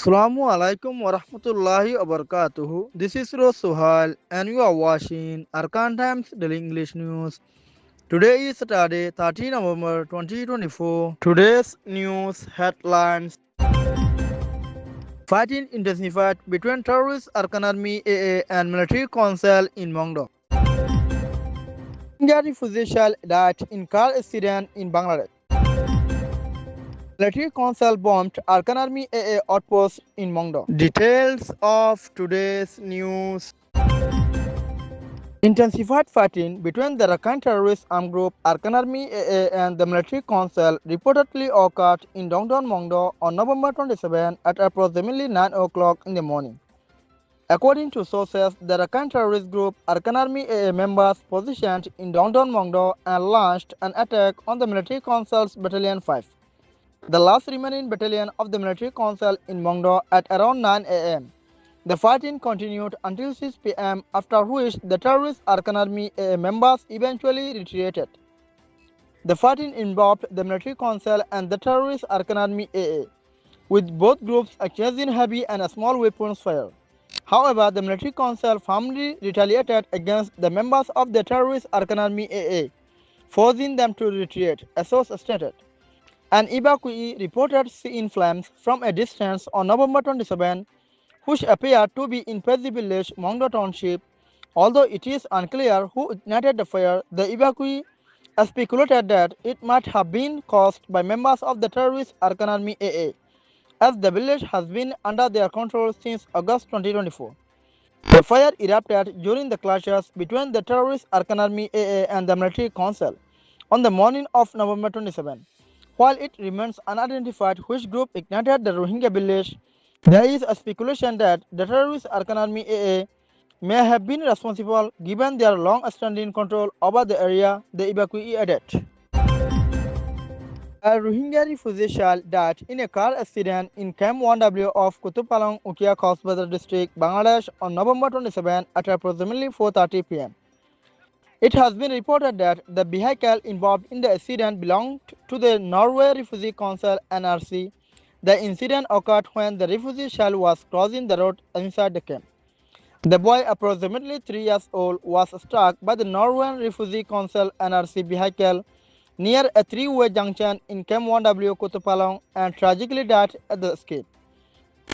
Assalamu alaikum wa rahmatullahi wa barakatuhu. This is Suhail and you are watching Arakan Times Daily English News. Today is Saturday, 13 November 2024. Today's news headlines: Fighting intensified between terrorist Arakan Army AA and military council in Maungdaw. Rohingya refugees died in car accident in Bangladesh. Military council bombed Arakan Army AA outpost in Maungdaw. Details of today's news. Intensified fighting between the Arakan terrorist armed group Arakan Army AA and the military council reportedly occurred in downtown Maungdaw on November 27 at approximately 9 o'clock in the morning. According to sources, the Arakan terrorist group Arakan Army AA members positioned in downtown Maungdaw and launched an attack on the military council's Battalion 5. The last remaining battalion of the military council in Maungdaw at around 9 a.m. The fighting continued until 6 p.m., after which the terrorist Arakan Army AA members eventually retreated. The fighting involved the military council and the terrorist Arakan Army AA, with both groups exchanging heavy and small weapons fire. However, the military council firmly retaliated against the members of the terrorist Arakan Army AA, forcing them to retreat, a source stated. An evacuee reported seeing flames from a distance on November 27, which appeared to be in Pezi village, Maungdaw Township. Although it is unclear who ignited the fire, the evacuee speculated that it might have been caused by members of the terrorist Arakan Army AA, as the village has been under their control since August 2024. The fire erupted during the clashes between the terrorist Arakan Army AA and the military council on the morning of November 27. While it remains unidentified which group ignited the Rohingya village, there is a speculation that the terrorist Arakan Army AA may have been responsible given their long-standing control over the area, the evacuee added. A Rohingya refugee died in a car accident in Camp 1W of Kutupalong, Ukia Cosbazar district, Bangladesh on November 27 at approximately 4:30 p.m. It has been reported that the vehicle involved in the accident belonged to the Norway Refugee Council (NRC). The incident occurred when the refugee child was crossing the road inside the camp. The boy, approximately 3 years old, was struck by the Norwegian Refugee Council (NRC) vehicle near a three-way junction in Camp 1W Kutupalong and tragically died at the escape.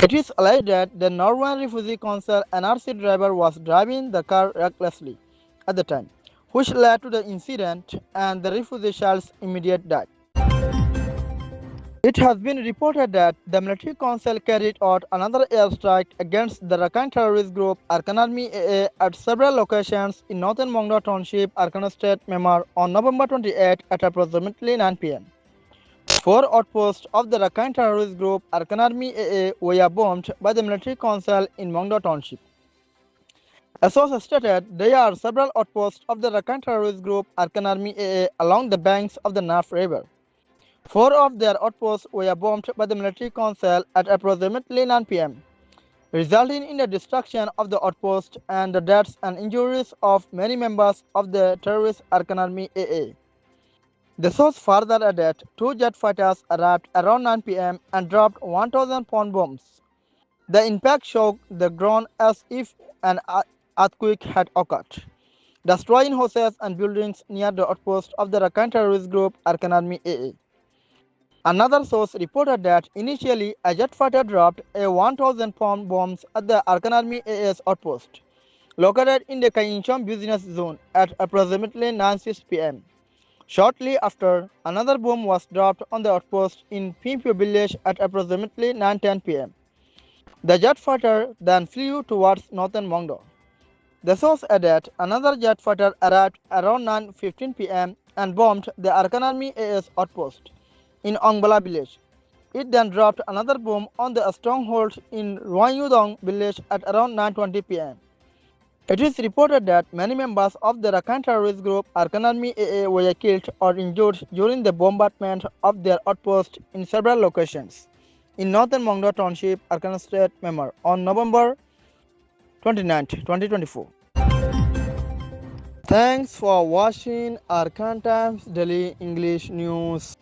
It is alleged that the Norwegian Refugee Council (NRC) driver was driving the car recklessly at the time, which led to the incident and the refugee child's immediate death. It has been reported that the military council carried out another airstrike against the Arakan terrorist group Arakan Army AA at several locations in northern Maungdaw Township, Arakan State, Myanmar on November 28 at approximately 9 p.m. 4 outposts of the Arakan terrorist group Arakan Army AA were bombed by the military council in Maungdaw Township. As source stated, there are several outposts of the Arakan terrorist group Arakan Army AA along the banks of the Naf River. 4 of their outposts were bombed by the military council at approximately 9 p.m., resulting in the destruction of the outpost and the deaths and injuries of many members of the terrorist Arakan Army AA. The source further added 2 jet fighters arrived around 9 p.m. and dropped 1,000-pound bombs. The impact shook the ground as if an earthquake had occurred, destroying houses and buildings near the outpost of the Arakan terrorist group Arakan Army AA. Another source reported that initially a jet fighter dropped a 1,000-pound bomb at the Arakan Army AA's outpost, located in the Kayinchom business zone at approximately 9:06 p.m. Shortly after, another bomb was dropped on the outpost in Pimpio village at approximately 9:10 p.m. The jet fighter then flew towards northern Maungdaw. The source added another jet fighter arrived around 9:15 p.m. and bombed the Arakan Army AA's outpost in Ongbala village. It then dropped another bomb on the stronghold in Rohingya village at around 9:20 p.m. It is reported that many members of the Arakan terrorist group Arakan Army AA were killed or injured during the bombardment of their outpost in several locations in northern Maungdaw Township, Arakan State, Myanmar on November 29, 2024. Thanks for watching Arakan Times Daily English News.